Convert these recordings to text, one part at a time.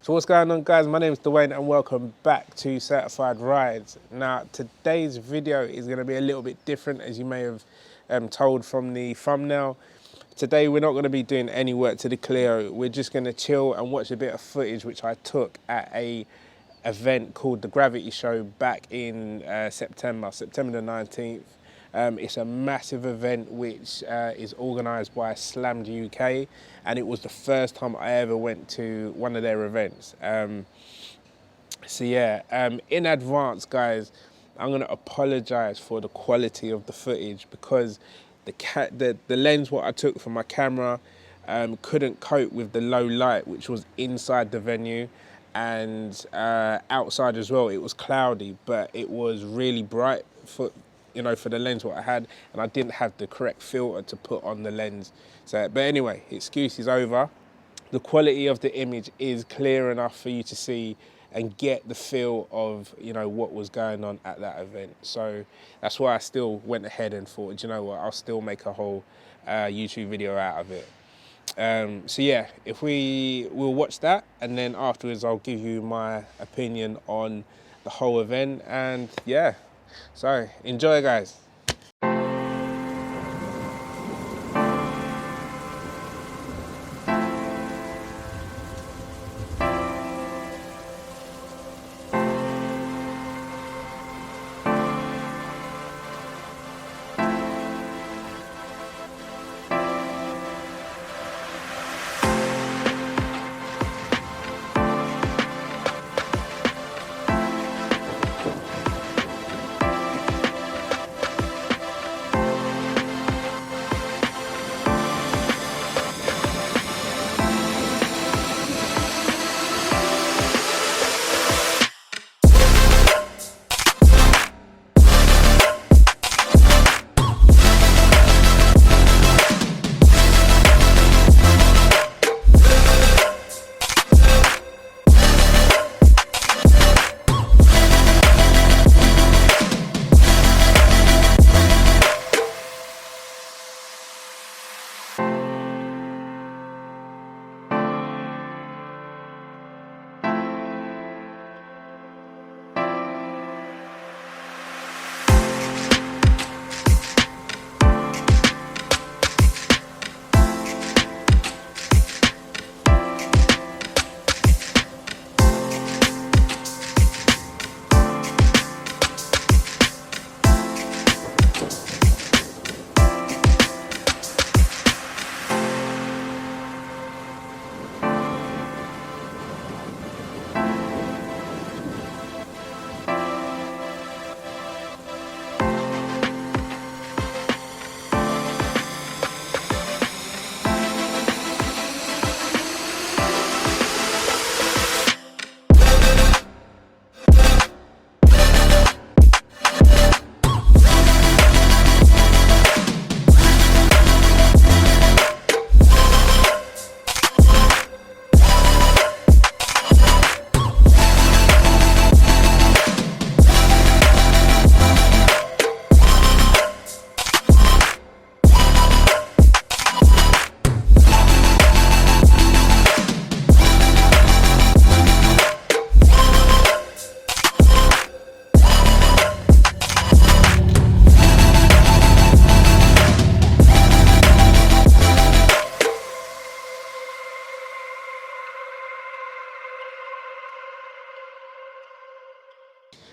So what's going on, guys? My name is Dwayne and welcome back to Certified Rides. Now today's video is going to be a little bit different, as you may have told from the thumbnail. Today we're not going to be doing any work to the Clio. We're just going to chill and watch a bit of footage which I took at a event called the Gravity Show back in September the 19th. It's a massive event which is organised by Slammed UK, and it was the first time I ever went to one of their events. In advance, guys, I'm going to apologise for the quality of the footage because the lens what I took from my camera couldn't cope with the low light which was inside the venue, and outside as well. It was cloudy, but it was really bright for the lens what I had, and I didn't have the correct filter to put on the lens. So, but anyway, excuse is over. The quality of the image is clear enough for you to see and get the feel of what was going on at that event. So that's why I still went ahead and thought, you know what, I'll still make a whole YouTube video out of it. So yeah, we'll watch that, and then afterwards I'll give you my opinion on the whole event, and yeah. So, enjoy, guys.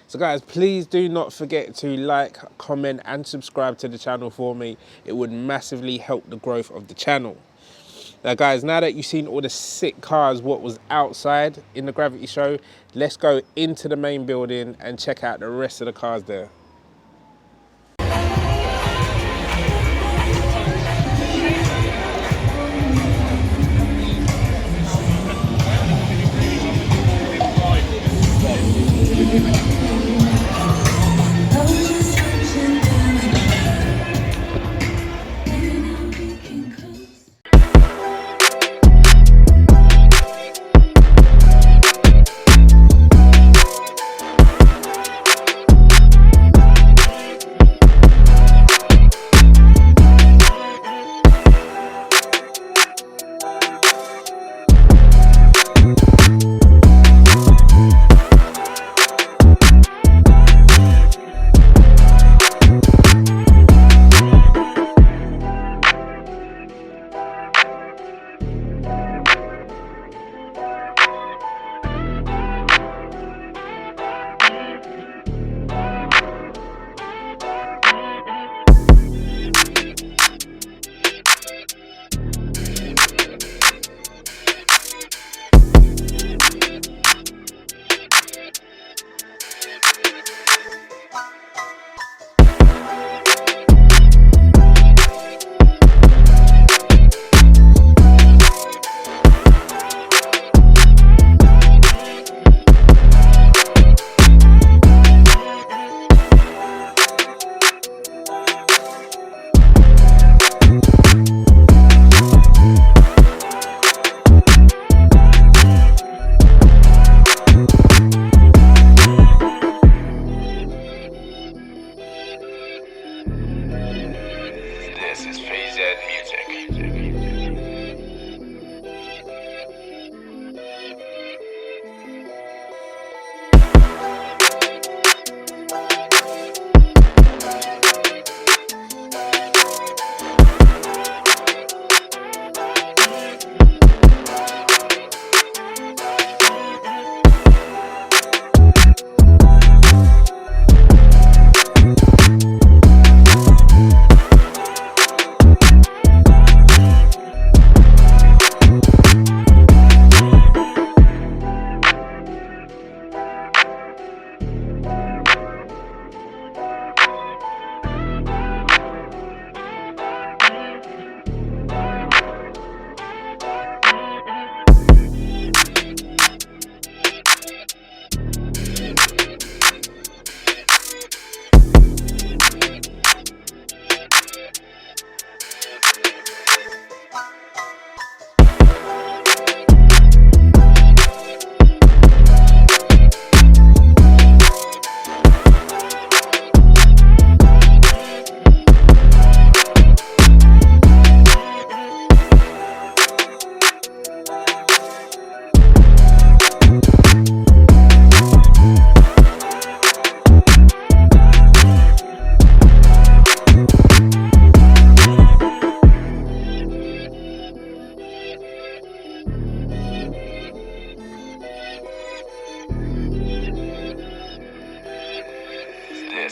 So guys, please do not forget to like, comment and subscribe to the channel for me. It would massively help the growth of the channel. Now guys, now that you've seen all the sick cars what was outside in the Gravity Show, let's go into the main building and check out the rest of the cars there.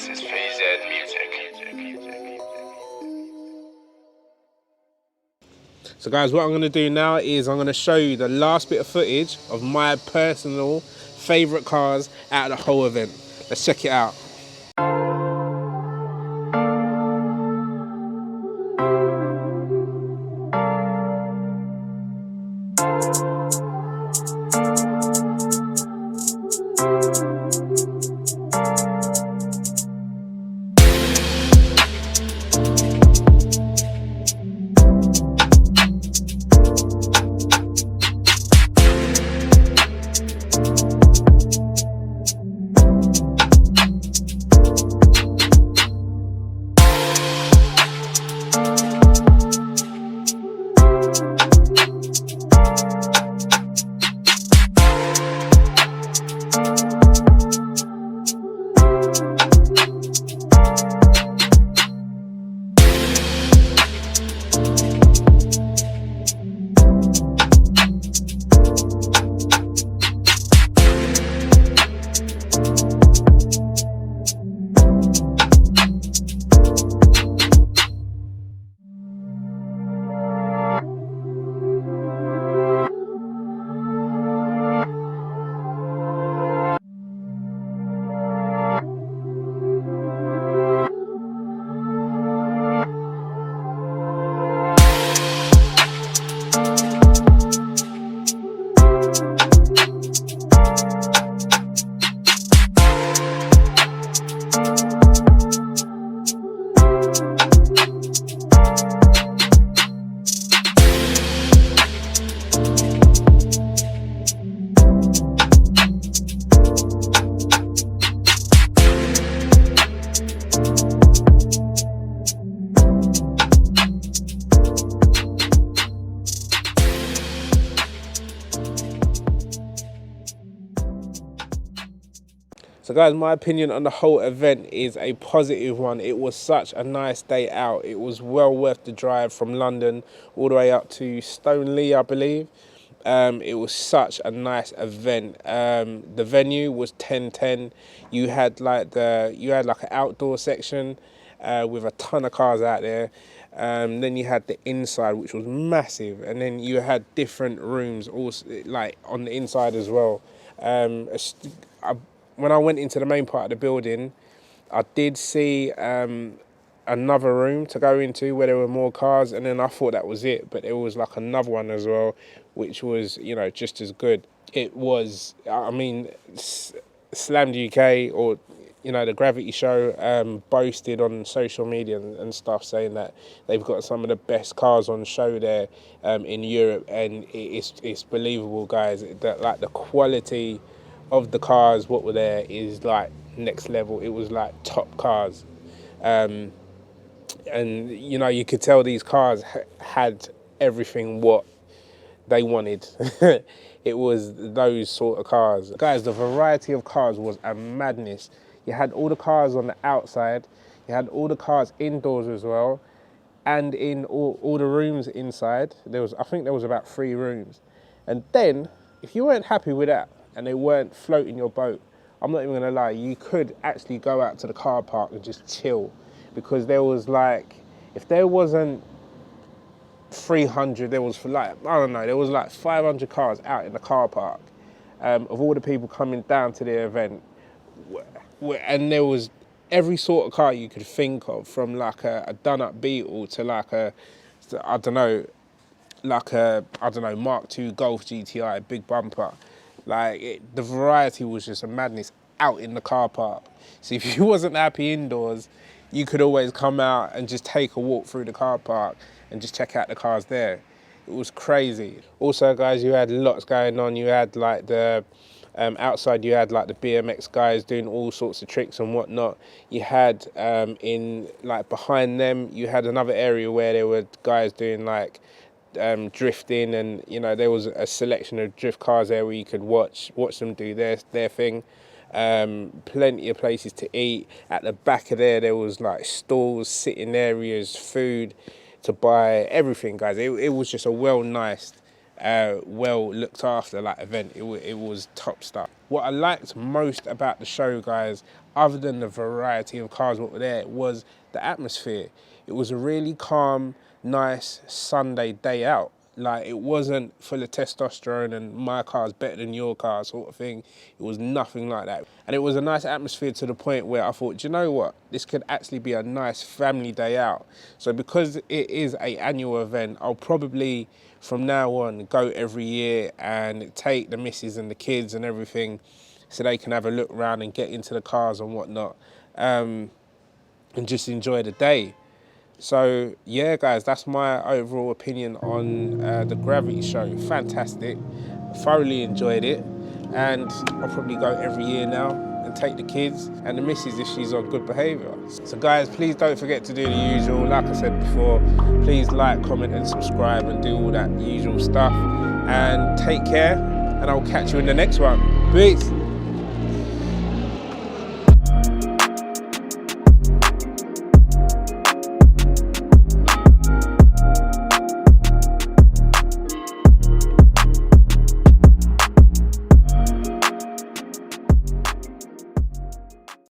This is PZ Music. So guys, what I'm going to do now is I'm going to show you the last bit of footage of my personal favourite cars out of the whole event. Let's check it out. So guys, my opinion on the whole event is a positive one. It was such a nice day out. It was well worth the drive from London all the way up to Stoneleigh, I believe. It was such a nice event. The venue was 10-10. You had like an outdoor section with a ton of cars out there. Then you had the inside, which was massive, and then you had different rooms also like on the inside as well. When I went into the main part of the building, I did see another room to go into where there were more cars, and then I thought that was it, but there was like another one as well, which was, you know, just as good. It was, I mean, Slammed UK, or, you know, the Gravity Show boasted on social media and stuff, saying that they've got some of the best cars on show there in Europe, and it's believable, guys, that like the quality of the cars what were there is like next level. It was like top cars, and you know, you could tell these cars had everything what they wanted. It was those sort of cars, guys. The variety of cars was a madness. You had all the cars on the outside, you had all the cars indoors as well, and in all the rooms inside. I think there was about 3 rooms. And then if you weren't happy with that and they weren't floating your boat, I'm not even gonna lie, you could actually go out to the car park and just chill, because there was like, if there wasn't 300, there was like, I don't know, there was like 500 cars out in the car park of all the people coming down to the event, and there was every sort of car you could think of, from like a done-up Beetle to like a, I don't know, Mark II Golf GTI, big bumper. Like, the variety was just a madness out in the car park. So if you wasn't happy indoors, you could always come out and just take a walk through the car park and just check out the cars there. It was crazy. Also, guys, you had lots going on. You had like the outside, you had like the BMX guys doing all sorts of tricks and whatnot. You had in like behind them, you had another area where there were guys doing like drifting, and you know, there was a selection of drift cars there where you could watch them do their thing. Plenty of places to eat. At the back of there was like stalls, sitting areas, food to buy, everything, guys. It was just a well-niced well looked after like event. It was top stuff. What I liked most about the show, guys, other than the variety of cars that were there, was the atmosphere. It was a really calm, nice Sunday day out. Like, it wasn't full of testosterone and my car's better than your car sort of thing. It was nothing like that. And it was a nice atmosphere to the point where I thought, do you know what? This could actually be a nice family day out. So because it is an annual event, I'll probably, from now on, go every year and take the missus and the kids and everything so they can have a look around and get into the cars and whatnot, and just enjoy the day. So yeah, guys, that's my overall opinion on the Gravity Show. Fantastic, thoroughly enjoyed it, and I'll probably go every year now and take the kids and the missus if she's on good behaviour. So guys, please don't forget to do the usual. Like I said before, please like, comment and subscribe and do all that usual stuff. And take care, and I'll catch you in the next one. Peace.